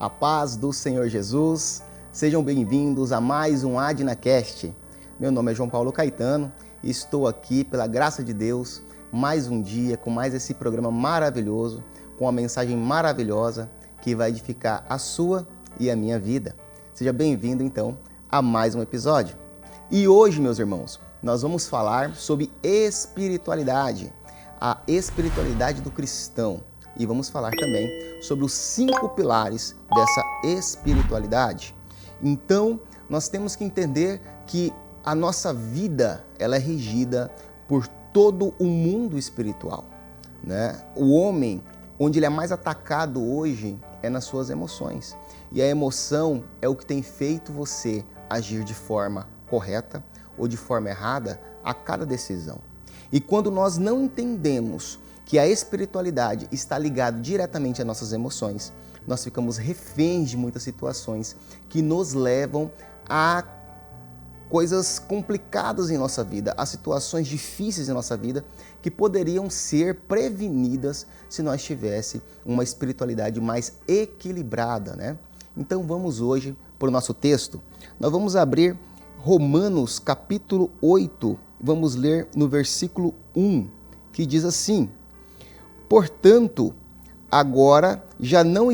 A paz do Senhor Jesus, sejam bem-vindos a mais um AdnaCast. Meu nome é João Paulo Caetano e estou aqui, pela graça de Deus, mais um dia com mais esse programa maravilhoso, com uma mensagem maravilhosa que vai edificar a sua e a minha vida. Seja bem-vindo, então, a mais um episódio. E hoje, meus irmãos, nós vamos falar sobre espiritualidade, a espiritualidade do cristão. E vamos falar também sobre os 5 pilares dessa espiritualidade. Então, nós temos que entender que a nossa vida ela é regida por todo o mundo espiritual, né? O homem, onde ele é mais atacado hoje, é nas suas emoções. E a emoção é o que tem feito você agir de forma correta ou de forma errada a cada decisão. E quando nós não entendemos que a espiritualidade está ligada diretamente às nossas emoções, nós ficamos reféns de muitas situações que nos levam a coisas complicadas em nossa vida, a situações difíceis em nossa vida que poderiam ser prevenidas se nós tivéssemos uma espiritualidade mais equilibrada, né? Então vamos hoje para o nosso texto. Nós vamos abrir Romanos capítulo 8, vamos ler no versículo 1, que diz assim: portanto, agora já não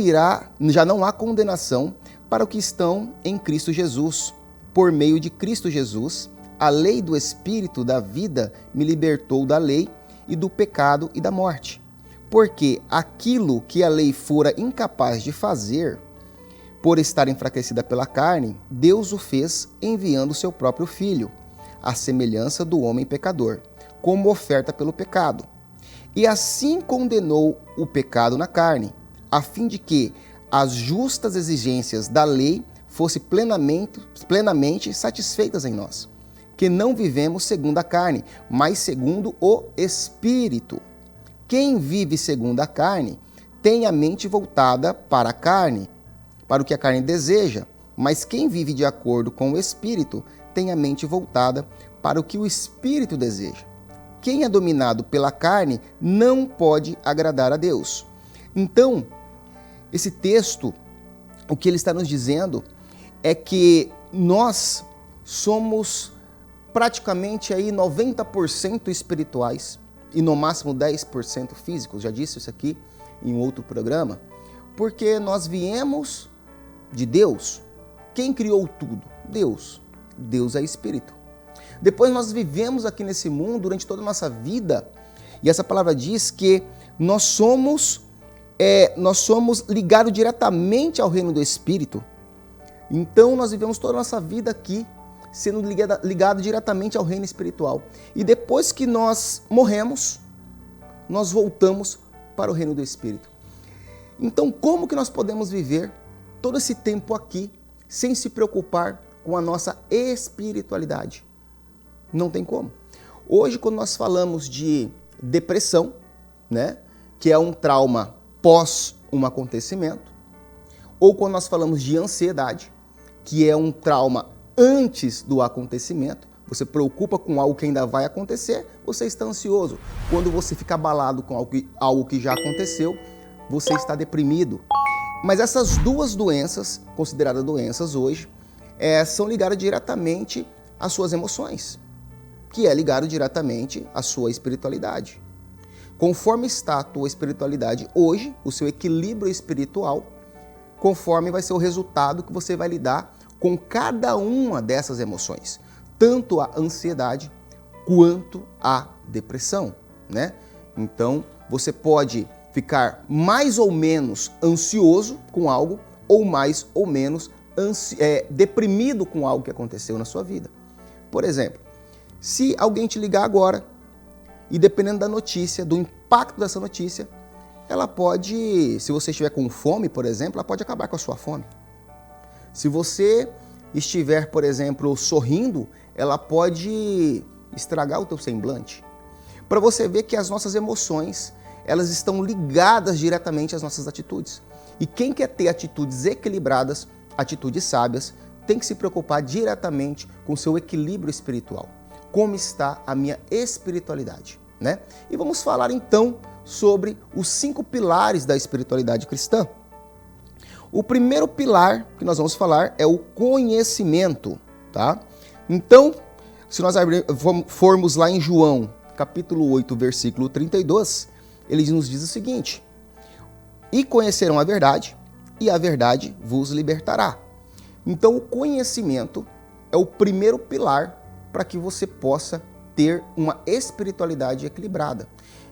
há condenação para os que estão em Cristo Jesus. Por meio de Cristo Jesus, a lei do Espírito da vida me libertou da lei e do pecado e da morte. Porque aquilo que a lei fora incapaz de fazer, por estar enfraquecida pela carne, Deus o fez enviando o seu próprio Filho, à semelhança do homem pecador, como oferta pelo pecado. E assim condenou o pecado na carne, a fim de que as justas exigências da lei fossem plenamente satisfeitas em nós, que não vivemos segundo a carne, mas segundo o Espírito. Quem vive segundo a carne tem a mente voltada para a carne, para o que a carne deseja, mas quem vive de acordo com o Espírito tem a mente voltada para o que o Espírito deseja. Quem é dominado pela carne não pode agradar a Deus. Então, esse texto, o que ele está nos dizendo é que nós somos praticamente aí 90% espirituais e no máximo 10% físicos. Já disse isso aqui em um outro programa, porque nós viemos de Deus. Quem criou tudo? Deus. Deus é espírito. Depois nós vivemos aqui nesse mundo durante toda a nossa vida, e essa palavra diz que nós somos ligados diretamente ao reino do Espírito. Então nós vivemos toda a nossa vida aqui sendo ligado diretamente ao reino espiritual. E depois que nós morremos, nós voltamos para o reino do Espírito. Então como que nós podemos viver todo esse tempo aqui sem se preocupar com a nossa espiritualidade? Não tem como. Hoje, quando nós falamos de depressão, né, que é um trauma pós um acontecimento, ou quando nós falamos de ansiedade, que é um trauma antes do acontecimento, você preocupa com algo que ainda vai acontecer, você está ansioso. Quando você fica abalado com algo que já aconteceu, você está deprimido. Mas essas duas doenças, consideradas doenças hoje, são ligadas diretamente às suas emoções, que é ligado diretamente à sua espiritualidade. Conforme está a tua espiritualidade hoje, o seu equilíbrio espiritual, conforme vai ser o resultado que você vai lidar com cada uma dessas emoções, tanto a ansiedade quanto a depressão, né? Então, você pode ficar mais ou menos ansioso com algo ou mais ou menos deprimido com algo que aconteceu na sua vida. Por exemplo, se alguém te ligar agora e dependendo da notícia, do impacto dessa notícia, ela pode, se você estiver com fome, por exemplo, ela pode acabar com a sua fome. Se você estiver, por exemplo, sorrindo, ela pode estragar o teu semblante. Para você ver que as nossas emoções, elas estão ligadas diretamente às nossas atitudes. E quem quer ter atitudes equilibradas, atitudes sábias, tem que se preocupar diretamente com o seu equilíbrio espiritual. Como está a minha espiritualidade, né? E vamos falar então sobre os 5 pilares da espiritualidade cristã. O primeiro pilar que nós vamos falar é o conhecimento, tá? Então, se nós formos lá em João, capítulo 8, versículo 32, ele nos diz o seguinte: e conhecerão a verdade, e a verdade vos libertará. Então, o conhecimento é o primeiro pilar para que você possa ter uma espiritualidade equilibrada.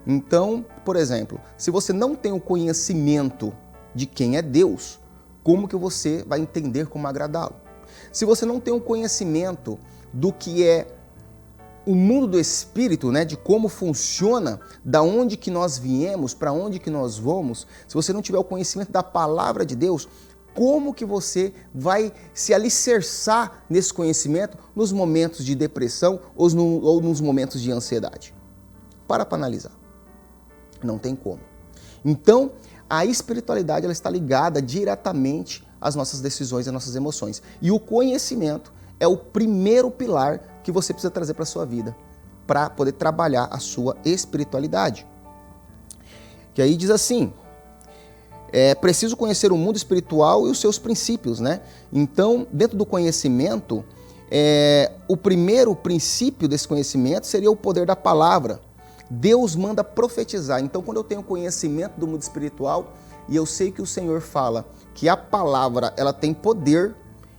Então, por exemplo, se você não tem o conhecimento de quem é Deus, como que você vai entender como agradá-lo? Se você não tem o conhecimento do que é o mundo do espírito, né, de como funciona, da onde que nós viemos, para onde que nós vamos, se você não tiver o conhecimento da palavra de Deus, como que você vai se alicerçar nesse conhecimento nos momentos de depressão ou nos momentos de ansiedade? Para analisar. Não tem como. Então, a espiritualidade ela está ligada diretamente às nossas decisões e às nossas emoções. E o conhecimento é o primeiro pilar que você precisa trazer para a sua vida, para poder trabalhar a sua espiritualidade. Que aí diz assim: é preciso conhecer o mundo espiritual e os seus princípios, né? Então, dentro do conhecimento, o primeiro princípio desse conhecimento seria o poder da palavra. Deus manda profetizar. Então, quando eu tenho conhecimento do mundo espiritual e eu sei que o Senhor fala que a palavra ela tem poder,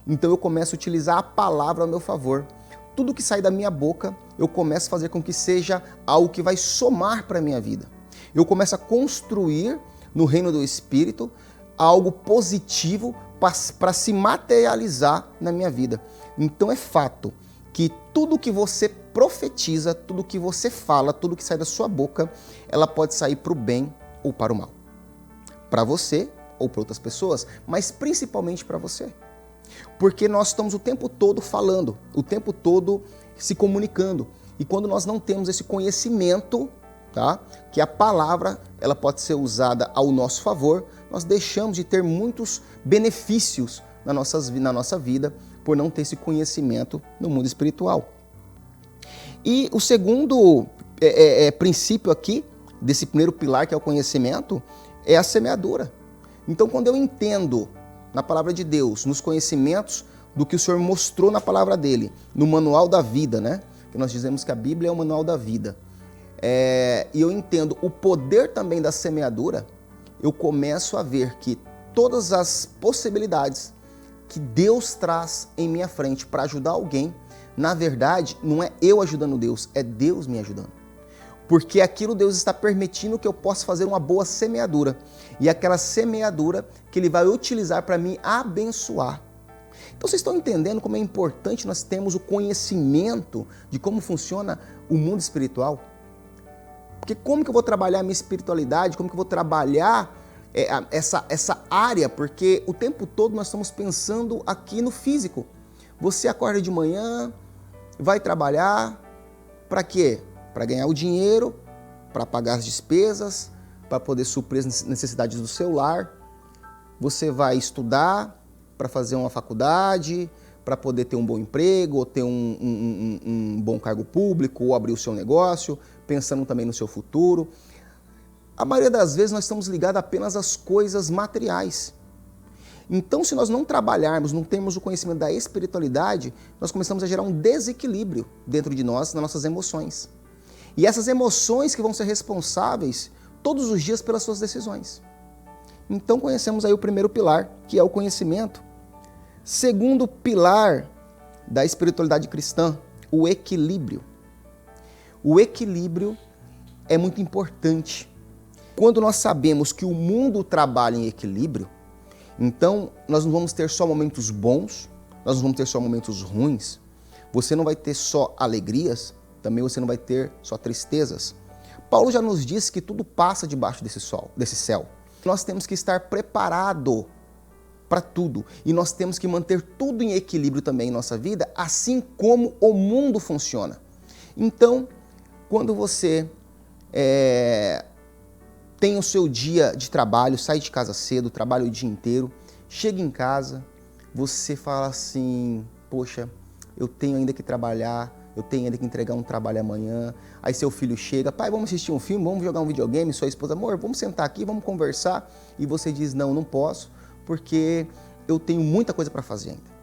então eu começo a utilizar a palavra a meu favor. Tudo que sai da minha boca, eu começo a fazer com que seja algo que vai somar para a minha vida. Eu começo a construir no reino do Espírito algo positivo para se materializar na minha vida. Então é fato que tudo que você profetiza, tudo que você fala, tudo que sai da sua boca, ela pode sair para o bem ou para o mal. Para você ou para outras pessoas, mas principalmente para você. Porque nós estamos o tempo todo falando, o tempo todo se comunicando. E quando nós não temos esse conhecimento, tá, que a palavra ela pode ser usada ao nosso favor, nós deixamos de ter muitos benefícios na nossa vida por não ter esse conhecimento no mundo espiritual. E o segundo princípio aqui, desse primeiro pilar que é o conhecimento, é a semeadura. Então, quando eu entendo na palavra de Deus, nos conhecimentos do que o Senhor mostrou na palavra dele, no manual da vida, né? Que nós dizemos que a Bíblia é o manual da vida. E eu entendo o poder também da semeadura, eu começo a ver que todas as possibilidades que Deus traz em minha frente para ajudar alguém, na verdade, não é eu ajudando Deus, é Deus me ajudando. Porque aquilo Deus está permitindo que eu possa fazer uma boa semeadura. E aquela semeadura que Ele vai utilizar para me abençoar. Então vocês estão entendendo como é importante nós termos o conhecimento de como funciona o mundo espiritual? Porque como que eu vou trabalhar a minha espiritualidade? Como que eu vou trabalhar essa área? Porque o tempo todo nós estamos pensando aqui no físico. Você acorda de manhã, vai trabalhar, para quê? Para ganhar o dinheiro, para pagar as despesas, para poder suprir as necessidades do seu lar. Você vai estudar para fazer uma faculdade, para poder ter um bom emprego, ou ter um bom cargo público, ou abrir o seu negócio, pensando também no seu futuro. A maioria das vezes nós estamos ligados apenas às coisas materiais. Então, se nós não trabalharmos, não temos o conhecimento da espiritualidade, nós começamos a gerar um desequilíbrio dentro de nós, nas nossas emoções. E essas emoções que vão ser responsáveis todos os dias pelas suas decisões. Então conhecemos aí o primeiro pilar, que é o conhecimento. Segundo pilar da espiritualidade cristã, o equilíbrio. O equilíbrio é muito importante. Quando nós sabemos que o mundo trabalha em equilíbrio, então nós não vamos ter só momentos bons, nós não vamos ter só momentos ruins, você não vai ter só alegrias, também você não vai ter só tristezas. Paulo já nos disse que tudo passa debaixo desse céu. Nós temos que estar preparado para tudo e nós temos que manter tudo em equilíbrio também em nossa vida, assim como o mundo funciona. Então, quando você tem o seu dia de trabalho, sai de casa cedo, trabalha o dia inteiro, chega em casa, você fala assim, poxa, eu tenho ainda que trabalhar, eu tenho ainda que entregar um trabalho amanhã. Aí seu filho chega, pai, vamos assistir um filme, vamos jogar um videogame, sua esposa, amor, vamos sentar aqui, vamos conversar. E você diz, não, não posso, Porque eu tenho muita coisa para fazer ainda.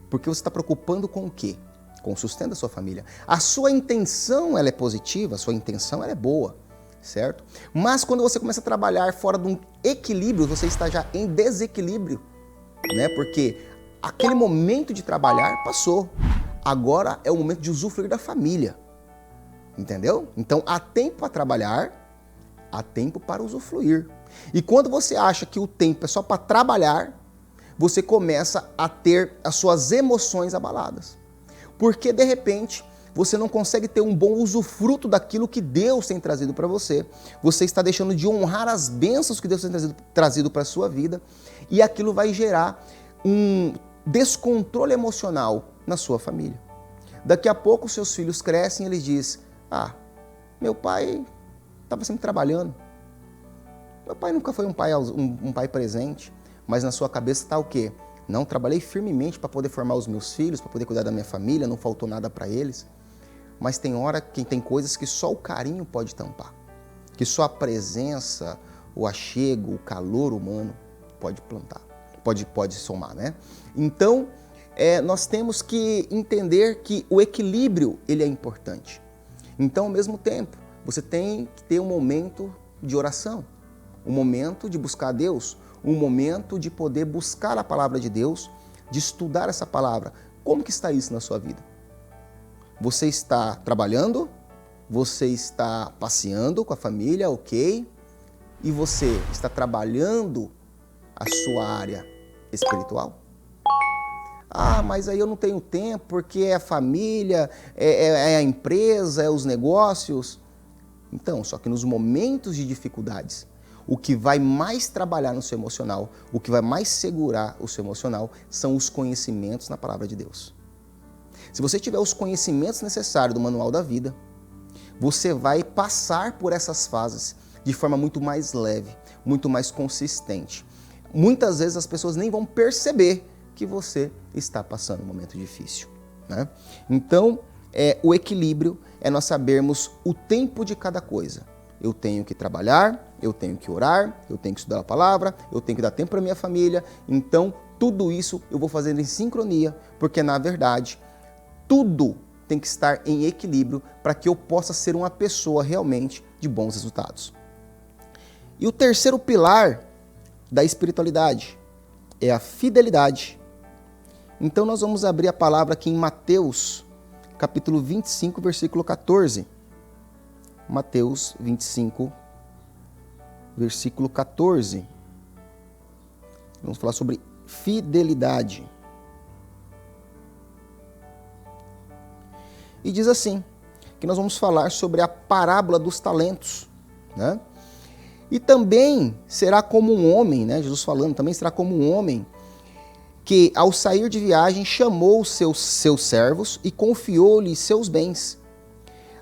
Porque você está preocupando com o quê? Com o sustento da sua família. A sua intenção, ela é positiva, a sua intenção, ela é boa, certo? Mas quando você começa a trabalhar fora de um equilíbrio, você está já em desequilíbrio, né? Porque aquele momento de trabalhar passou. Agora é o momento de usufruir da família, entendeu? Então, há tempo para trabalhar, há tempo para usufruir. E quando você acha que o tempo é só para trabalhar, você começa a ter as suas emoções abaladas. Porque, de repente, você não consegue ter um bom usufruto daquilo que Deus tem trazido para você. Você está deixando de honrar as bênçãos que Deus tem trazido para a sua vida. E aquilo vai gerar um descontrole emocional na sua família. Daqui a pouco, os seus filhos crescem e eles dizem: meu pai estava sempre trabalhando. Meu pai nunca foi um pai presente. Mas na sua cabeça está o quê? Não, trabalhei firmemente para poder formar os meus filhos, para poder cuidar da minha família, não faltou nada para eles. Mas tem hora que tem coisas que só o carinho pode tampar. Que só a presença, o achego, o calor humano pode plantar, pode somar, né? Então, nós temos que entender que o equilíbrio, ele é importante. Então, ao mesmo tempo, você tem que ter um momento de oração, um momento de buscar a Deus, um momento de poder buscar a palavra de Deus, de estudar essa palavra. Como que está isso na sua vida? Você está trabalhando? Você está passeando com a família, ok? E você está trabalhando a sua área espiritual? Mas aí eu não tenho tempo porque é a família, é a empresa, é os negócios. Então, só que nos momentos de dificuldades, o que vai mais trabalhar no seu emocional, o que vai mais segurar o seu emocional, são os conhecimentos na palavra de Deus. Se você tiver os conhecimentos necessários do manual da vida, você vai passar por essas fases de forma muito mais leve, muito mais consistente. Muitas vezes as pessoas nem vão perceber que você está passando um momento difícil, né? Então, o equilíbrio é nós sabermos o tempo de cada coisa. Eu tenho que trabalhar, eu tenho que orar, eu tenho que estudar a palavra, eu tenho que dar tempo para minha família. Então, tudo isso eu vou fazendo em sincronia, porque, na verdade, tudo tem que estar em equilíbrio para que eu possa ser uma pessoa realmente de bons resultados. E o terceiro pilar da espiritualidade é a fidelidade. Então, nós vamos abrir a palavra aqui em Mateus, capítulo 25, versículo 14. Mateus 25, versículo 14. Vamos falar sobre fidelidade. E diz assim, que nós vamos falar sobre a parábola dos talentos, né? E também será como um homem, né? Jesus falando, também será como um homem que, ao sair de viagem, chamou os seus servos e confiou-lhes seus bens.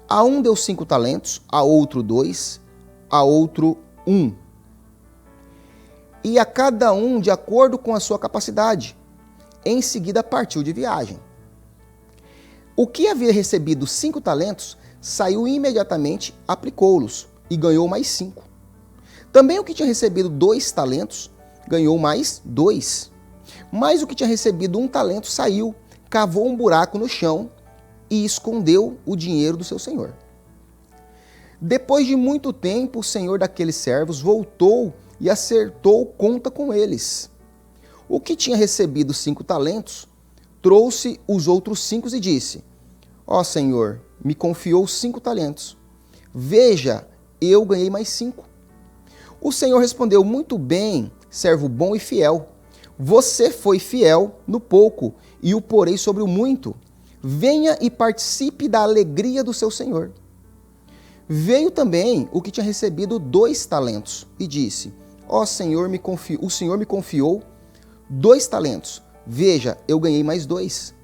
A um deu 5 talentos, a outro 2, a outro 1. E a cada um de acordo com a sua capacidade. Em seguida partiu de viagem. O que havia recebido 5 talentos, saiu imediatamente, aplicou-los e ganhou mais 5. Também o que tinha recebido 2 talentos, ganhou mais 2. Mas o que tinha recebido 1 talento saiu, cavou um buraco no chão e escondeu o dinheiro do seu senhor. Depois de muito tempo, o senhor daqueles servos voltou e acertou conta com eles. O que tinha recebido 5 talentos, trouxe os outros 5 e disse: Ó senhor, me confiou 5 talentos. Veja, eu ganhei mais 5. O senhor respondeu: muito bem, servo bom e fiel. Você foi fiel no pouco e o porei sobre o muito. Venha e participe da alegria do seu senhor. Veio também o que tinha recebido 2 talentos e disse: ó Senhor, o Senhor me confiou 2 talentos. Veja, eu ganhei mais 2.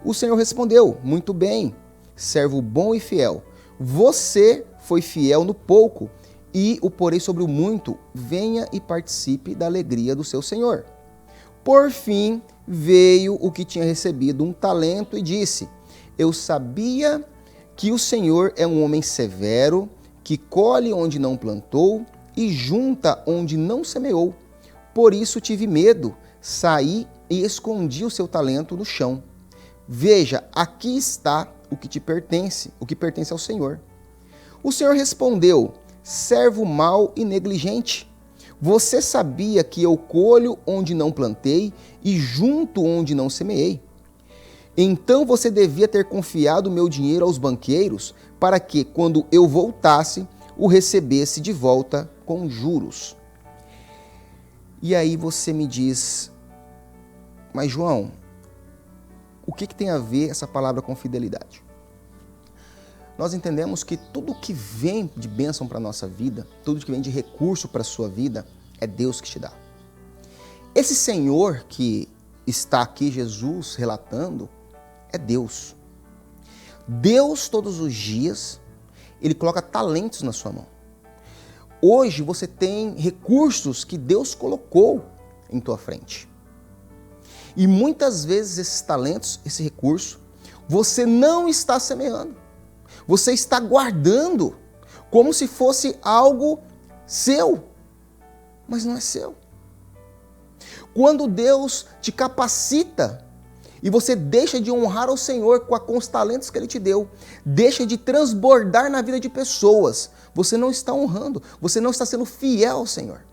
O Senhor respondeu: muito bem, servo bom e fiel. Você foi fiel no pouco e o porei sobre o muito. Venha e participe da alegria do seu senhor. Por fim, veio o que tinha recebido 1 talento e disse: eu sabia que o Senhor é um homem severo, que colhe onde não plantou e junta onde não semeou. Por isso tive medo, saí e escondi o seu talento no chão. Veja, aqui está o que te pertence, o que pertence ao Senhor. O Senhor respondeu: servo mau e negligente. Você sabia que eu colho onde não plantei e junto onde não semeei? Então você devia ter confiado o meu dinheiro aos banqueiros, para que, quando eu voltasse, o recebesse de volta com juros. E aí você me diz: mas João, o que tem a ver essa palavra com fidelidade? Nós entendemos que tudo que vem de bênção para a nossa vida, tudo que vem de recurso para a sua vida, é Deus que te dá. Esse Senhor que está aqui, Jesus, relatando, é Deus. Deus, todos os dias, Ele coloca talentos na sua mão. Hoje você tem recursos que Deus colocou em tua frente. E muitas vezes esses talentos, esse recurso, você não está semeando. Você está guardando como se fosse algo seu, mas não é seu. Quando Deus te capacita e você deixa de honrar ao Senhor com os talentos que Ele te deu, deixa de transbordar na vida de pessoas, você não está honrando, você não está sendo fiel ao Senhor.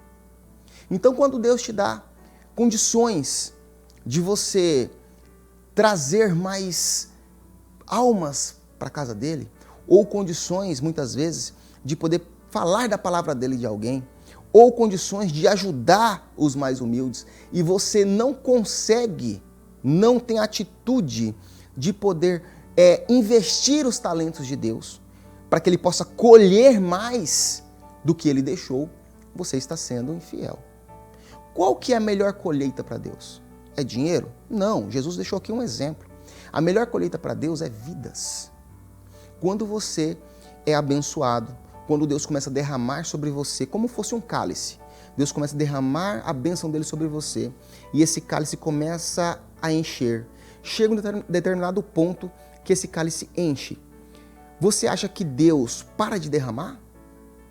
Então, quando Deus te dá condições de você trazer mais almas para a casa dele, ou condições, muitas vezes, de poder falar da palavra dele de alguém, ou condições de ajudar os mais humildes, e você não consegue, não tem atitude de poder investir os talentos de Deus, para que ele possa colher mais do que ele deixou, você está sendo infiel. Qual que é a melhor colheita para Deus? É dinheiro? Não, Jesus deixou aqui um exemplo. A melhor colheita para Deus é vidas. Quando você é abençoado, quando Deus começa a derramar sobre você, como fosse um cálice, Deus começa a derramar a bênção dele sobre você, e esse cálice começa a encher. Chega um determinado ponto que esse cálice enche. Você acha que Deus para de derramar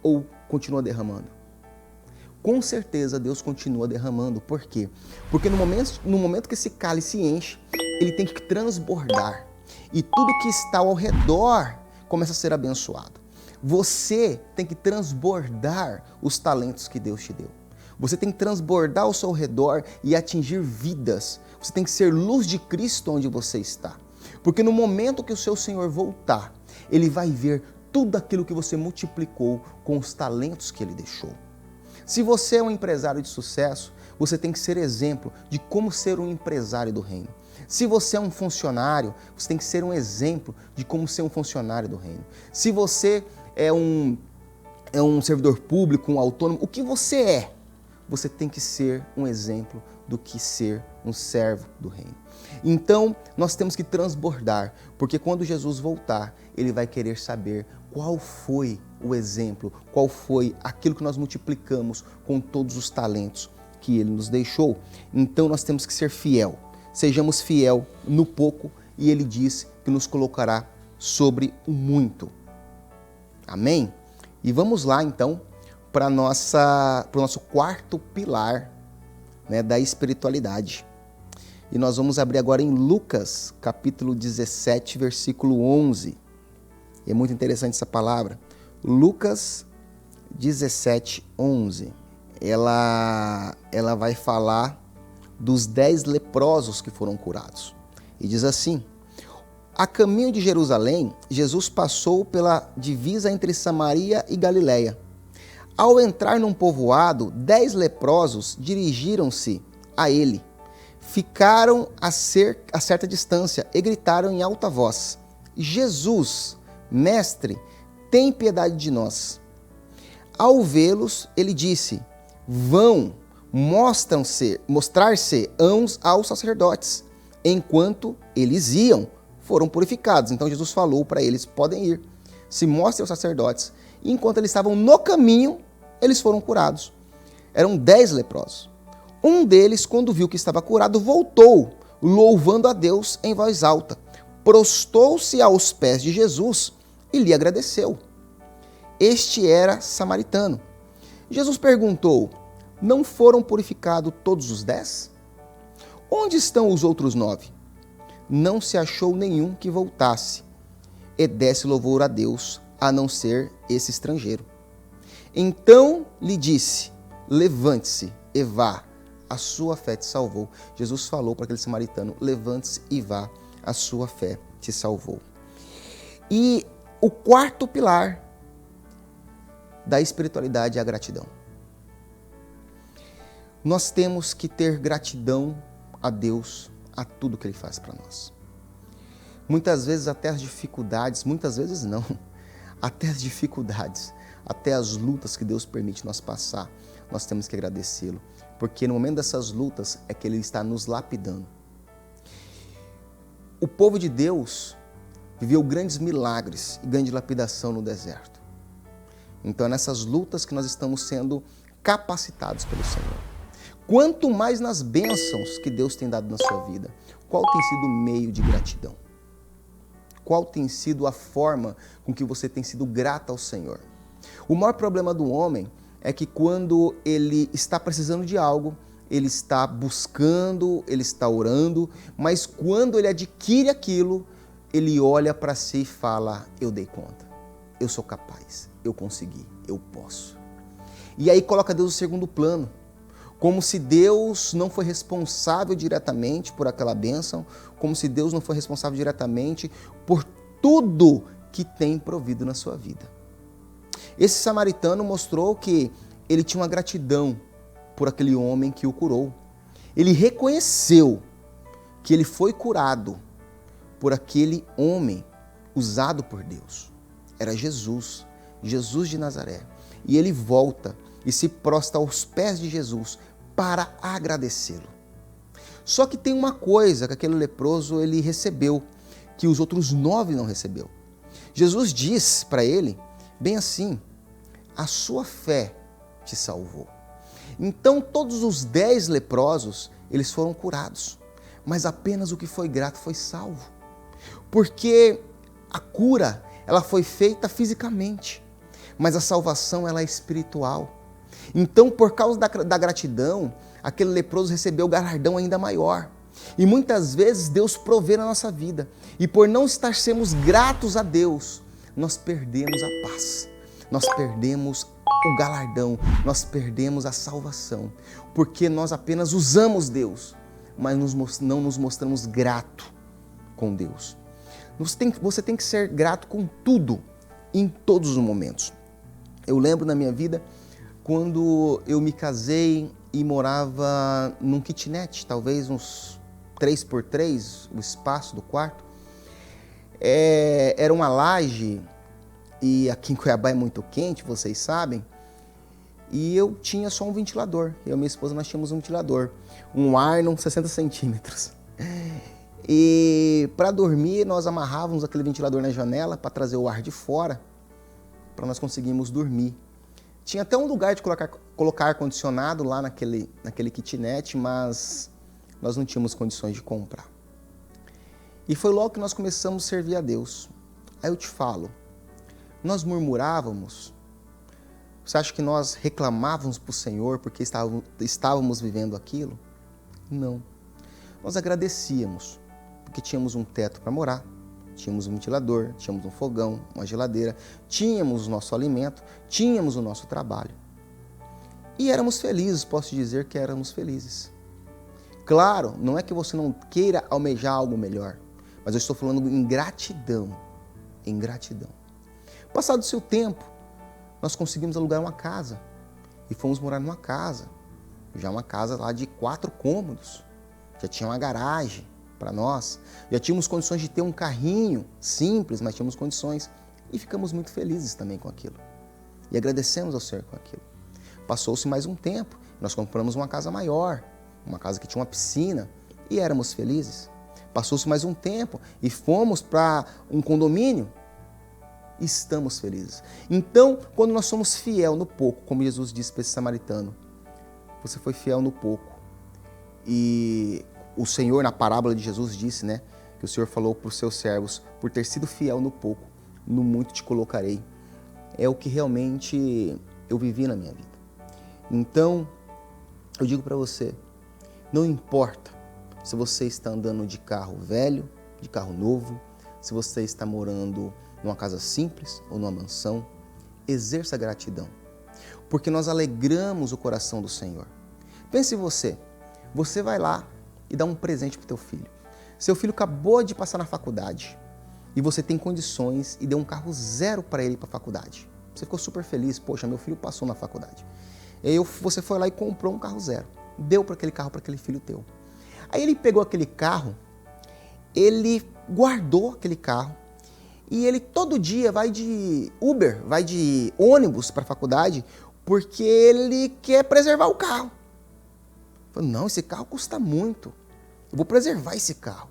ou continua derramando? Com certeza Deus continua derramando. Por quê? Porque no momento que esse cálice enche, ele tem que transbordar. E tudo que está ao redor começa a ser abençoado. Você tem que transbordar os talentos que Deus te deu. Você tem que transbordar ao seu redor e atingir vidas. Você tem que ser luz de Cristo onde você está. Porque no momento que o seu Senhor voltar, Ele vai ver tudo aquilo que você multiplicou com os talentos que Ele deixou. Se você é um empresário de sucesso, você tem que ser exemplo de como ser um empresário do reino. Se você é um funcionário, você tem que ser um exemplo de como ser um funcionário do reino. Se você é um servidor público, um autônomo, o que você é, você tem que ser um exemplo do que ser um servo do reino. Então, nós temos que transbordar, porque quando Jesus voltar, Ele vai querer saber qual foi o exemplo, qual foi aquilo que nós multiplicamos com todos os talentos que Ele nos deixou. Então, nós temos que ser fiel. Sejamos fiel no pouco e Ele diz que nos colocará sobre o muito. Amém? E vamos lá, então, para o nosso quarto pilar, né, da espiritualidade. E nós vamos abrir agora em Lucas, capítulo 17, versículo 11. E é muito interessante essa palavra. Lucas 17, 11. Ela vai falar dos 10 leprosos que foram curados. E diz assim: a caminho de Jerusalém, Jesus passou pela divisa entre Samaria e Galiléia. Ao entrar num povoado, 10 leprosos dirigiram-se a ele. Ficaram a certa distância e gritaram em alta voz: Jesus, mestre, tem piedade de nós. Ao vê-los, ele disse: vão, mostrar-se uns aos sacerdotes. Enquanto eles iam, foram purificados. Então Jesus falou para eles: podem ir, se mostrem aos sacerdotes. E enquanto eles estavam no caminho, eles foram curados. Eram 10 leprosos. Um deles, quando viu que estava curado, voltou, louvando a Deus em voz alta. Prostou-se aos pés de Jesus e lhe agradeceu. Este era samaritano. Jesus perguntou: Não foram purificados todos os 10? Onde estão os outros 9? Não se achou nenhum que voltasse e desse louvor a Deus, a não ser esse estrangeiro. Então lhe disse: levante-se e vá, a sua fé te salvou. Jesus falou para aquele samaritano: levante-se e vá, a sua fé te salvou. E o quarto pilar da espiritualidade é a gratidão. Nós temos que ter gratidão a Deus, a tudo que Ele faz para nós. Muitas vezes até as dificuldades, muitas vezes não, até as dificuldades, até as lutas que Deus permite nós passar, nós temos que agradecê-lo, porque no momento dessas lutas é que Ele está nos lapidando. O povo de Deus viveu grandes milagres e grande lapidação no deserto. Então é nessas lutas que nós estamos sendo capacitados pelo Senhor. Quanto mais nas bênçãos que Deus tem dado na sua vida, qual tem sido o meio de gratidão? Qual tem sido a forma com que você tem sido grato ao Senhor? O maior problema do homem é que quando ele está precisando de algo, ele está buscando, ele está orando, mas quando ele adquire aquilo, ele olha para si e fala: eu dei conta, eu sou capaz, eu consegui, eu posso. E aí coloca Deus no segundo plano, como se Deus não foi responsável diretamente por aquela bênção, como se Deus não foi responsável diretamente por tudo que tem provido na sua vida. Esse samaritano mostrou que ele tinha uma gratidão por aquele homem que o curou. Ele reconheceu que ele foi curado por aquele homem usado por Deus. Era Jesus, Jesus de Nazaré. E ele volta e se prostra aos pés de Jesus para agradecê-lo. Só que tem uma coisa que aquele leproso ele recebeu, que os outros 9 não recebeu. Jesus diz para ele, bem assim: a sua fé te salvou. Então todos os 10 leprosos, eles foram curados, mas apenas o que foi grato foi salvo. Porque a cura, ela foi feita fisicamente, mas a salvação, ela é espiritual. Então, por causa da gratidão, aquele leproso recebeu o galardão ainda maior. E muitas vezes Deus provê na nossa vida. E por não estar sermos gratos a Deus, nós perdemos a paz, nós perdemos o galardão, nós perdemos a salvação. Porque nós apenas usamos Deus, mas não nos mostramos grato com Deus. Você tem que ser grato com tudo, em todos os momentos. Eu lembro na minha vida, quando eu me casei e morava num kitnet, talvez uns 3x3, o espaço do quarto. Era uma laje, e aqui em Cuiabá é muito quente, vocês sabem, e eu tinha só um ventilador. Eu e minha esposa, nós tínhamos um ventilador, um Arnon 60 centímetros. E para dormir, nós amarrávamos aquele ventilador na janela para trazer o ar de fora, para nós conseguirmos dormir. Tinha até um lugar de colocar ar-condicionado lá naquele kitnet, mas nós não tínhamos condições de comprar. E foi logo que nós começamos a servir a Deus. Aí eu te falo, nós murmurávamos? Você acha que nós reclamávamos para o Senhor porque estávamos vivendo aquilo? Não. Nós agradecíamos, porque tínhamos um teto para morar, tínhamos um ventilador, tínhamos um fogão, uma geladeira, tínhamos o nosso alimento, tínhamos o nosso trabalho. E éramos felizes, posso dizer que éramos felizes. Claro, não é que você não queira almejar algo melhor, mas eu estou falando em gratidão, em gratidão. Passado-se o tempo, nós conseguimos alugar uma casa e fomos morar numa casa, já uma casa lá de 4 cômodos, já tinha uma garagem para nós, já tínhamos condições de ter um carrinho simples, mas tínhamos condições e ficamos muito felizes também com aquilo. E agradecemos ao Senhor com aquilo. Passou-se mais um tempo, nós compramos uma casa maior, uma casa que tinha uma piscina e éramos felizes. Passou-se mais um tempo e fomos para um condomínio e estamos felizes. Então, quando nós somos fiel no pouco, como Jesus disse para esse samaritano, você foi fiel no pouco. E o Senhor, na parábola de Jesus, disse, né, que o Senhor falou para os seus servos: por ter sido fiel no pouco, no muito te colocarei. É o que realmente eu vivi na minha vida. Então, eu digo para você, não importa se você está andando de carro velho, de carro novo, se você está morando numa casa simples ou numa mansão, exerça gratidão, porque nós alegramos o coração do Senhor. Pense em você vai lá e dá um presente para o teu filho. Seu filho acabou de passar na faculdade e você tem condições e deu um carro zero para ele para a faculdade. Você ficou super feliz, poxa, meu filho passou na faculdade. E aí você foi lá e comprou um carro zero, deu para aquele carro para aquele filho teu. Aí ele pegou aquele carro, ele guardou aquele carro e ele todo dia vai de Uber, vai de ônibus para a faculdade porque ele quer preservar o carro. Falei, não, esse carro custa muito, eu vou preservar esse carro.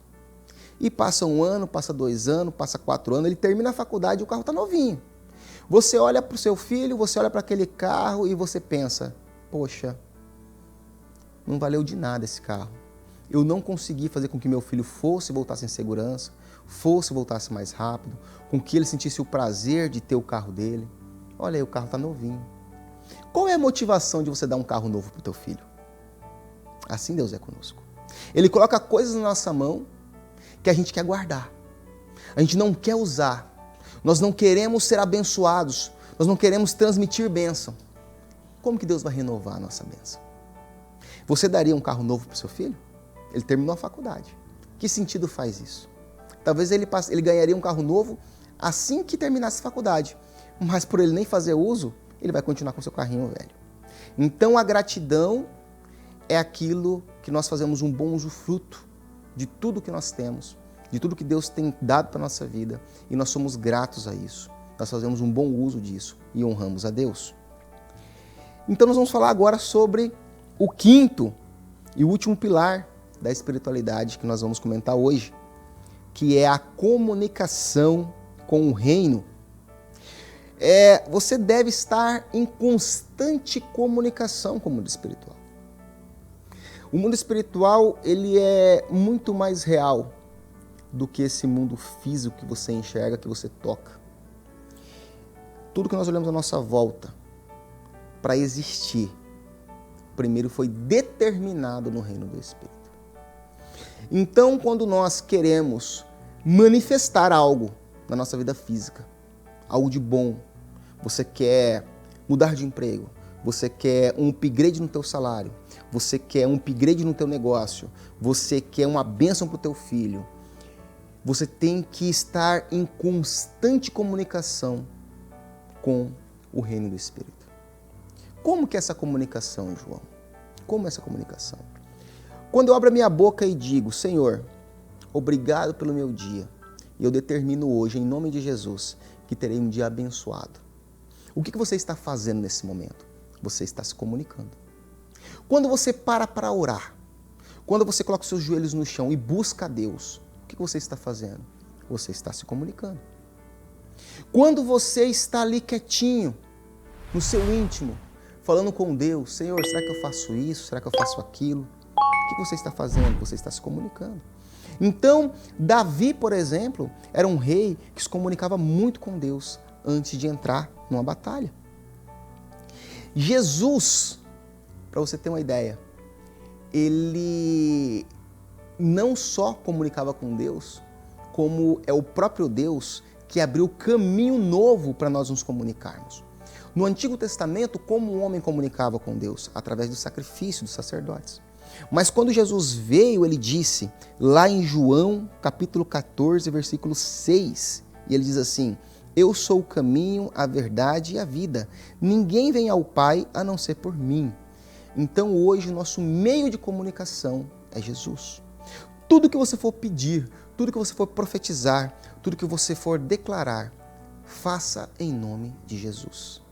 E passa 1 ano, passa 2 anos, passa 4 anos, ele termina a faculdade e o carro está novinho. Você olha para o seu filho, você olha para aquele carro e você pensa, poxa, não valeu de nada esse carro. Eu não consegui fazer com que meu filho fosse e voltasse em segurança, fosse e voltasse mais rápido, com que ele sentisse o prazer de ter o carro dele. Olha aí, o carro está novinho. Qual é a motivação de você dar um carro novo para o teu filho? Assim Deus é conosco. Ele coloca coisas na nossa mão que a gente quer guardar. A gente não quer usar. Nós não queremos ser abençoados. Nós não queremos transmitir bênção. Como que Deus vai renovar a nossa bênção? Você daria um carro novo para o seu filho? Ele terminou a faculdade. Que sentido faz isso? Talvez ele ganharia um carro novo assim que terminasse a faculdade. Mas por ele nem fazer uso, ele vai continuar com seu carrinho velho. Então a gratidão é aquilo que nós fazemos um bom usufruto de tudo que nós temos, de tudo que Deus tem dado para a nossa vida, e nós somos gratos a isso. Nós fazemos um bom uso disso e honramos a Deus. Então nós vamos falar agora sobre o 5º e último pilar da espiritualidade que nós vamos comentar hoje, que é a comunicação com o reino. Você deve estar em constante comunicação com o mundo espiritual. O mundo espiritual, ele é muito mais real do que esse mundo físico que você enxerga, que você toca. Tudo que nós olhamos à nossa volta, para existir, primeiro foi determinado no reino do Espírito. Então, quando nós queremos manifestar algo na nossa vida física, algo de bom, você quer mudar de emprego, você quer um upgrade no teu salário, você quer um upgrade no teu negócio, você quer uma bênção para o teu filho, você tem que estar em constante comunicação com o reino do Espírito. Como que é essa comunicação, João? Como é essa comunicação? Quando eu abro a minha boca e digo, Senhor, obrigado pelo meu dia, e eu determino hoje, em nome de Jesus, que terei um dia abençoado. O que você está fazendo nesse momento? Você está se comunicando. Quando você para orar, quando você coloca os seus joelhos no chão e busca a Deus, o que você está fazendo? Você está se comunicando. Quando você está ali quietinho, no seu íntimo, falando com Deus, Senhor, será que eu faço isso? Será que eu faço aquilo? O que você está fazendo? Você está se comunicando. Então, Davi, por exemplo, era um rei que se comunicava muito com Deus antes de entrar numa batalha. Jesus, para você ter uma ideia, ele não só comunicava com Deus, como é o próprio Deus que abriu caminho novo para nós nos comunicarmos. No Antigo Testamento, como o homem comunicava com Deus? Através do sacrifício dos sacerdotes. Mas quando Jesus veio, ele disse, lá em João, capítulo 14, versículo 6, e ele diz assim, eu sou o caminho, a verdade e a vida. Ninguém vem ao Pai a não ser por mim. Então hoje o nosso meio de comunicação é Jesus. Tudo que você for pedir, tudo que você for profetizar, tudo que você for declarar, faça em nome de Jesus.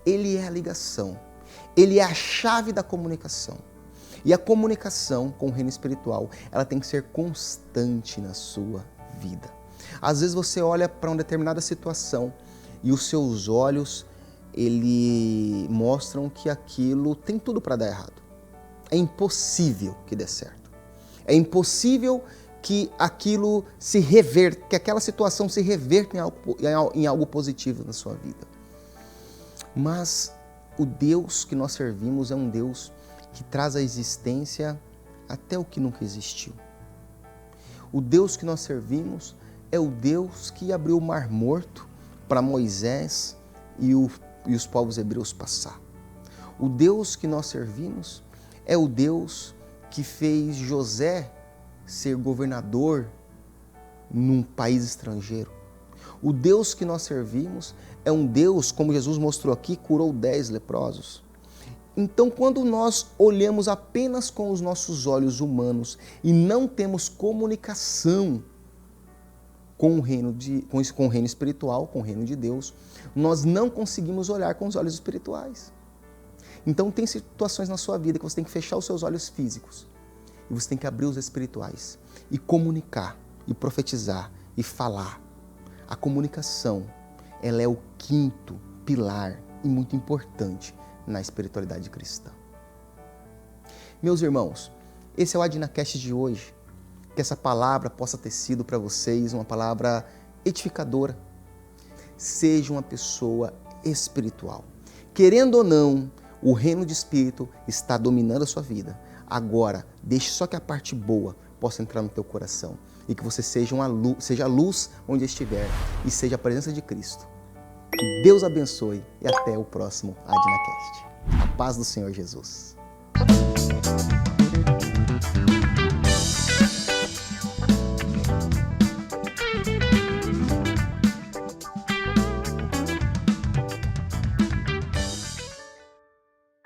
Ele é a ligação, ele é a chave da comunicação. E a comunicação com o reino espiritual, ela tem que ser constante na sua vida. Às vezes você olha para uma determinada situação e os seus olhos, ele mostram que aquilo tem tudo para dar errado. É impossível que dê certo. É impossível que aquilo se reverta, que aquela situação se reverta em algo positivo na sua vida. Mas o Deus que nós servimos é um Deus que traz à existência até o que nunca existiu. O Deus que nós servimos é o Deus que abriu o Mar Morto para Moisés e os povos hebreus passar. O Deus que nós servimos é o Deus que fez José ser governador num país estrangeiro. O Deus que nós servimos é um Deus, como Jesus mostrou aqui, curou 10 leprosos. Então, quando nós olhamos apenas com os nossos olhos humanos e não temos comunicação com o reino espiritual, com o reino de Deus, nós não conseguimos olhar com os olhos espirituais. Então, tem situações na sua vida que você tem que fechar os seus olhos físicos e você tem que abrir os espirituais e comunicar, e profetizar, e falar. A comunicação, ela é o quinto pilar e muito importante na espiritualidade cristã. Meus irmãos, esse é o AdnaCast de hoje. Que essa palavra possa ter sido para vocês uma palavra edificadora. Seja uma pessoa espiritual. Querendo ou não, o reino de espírito está dominando a sua vida. Agora, deixe só que a parte boa possa entrar no teu coração e que você seja a luz onde estiver e seja a presença de Cristo. Que Deus abençoe e até o próximo AdnaCast. A paz do Senhor Jesus.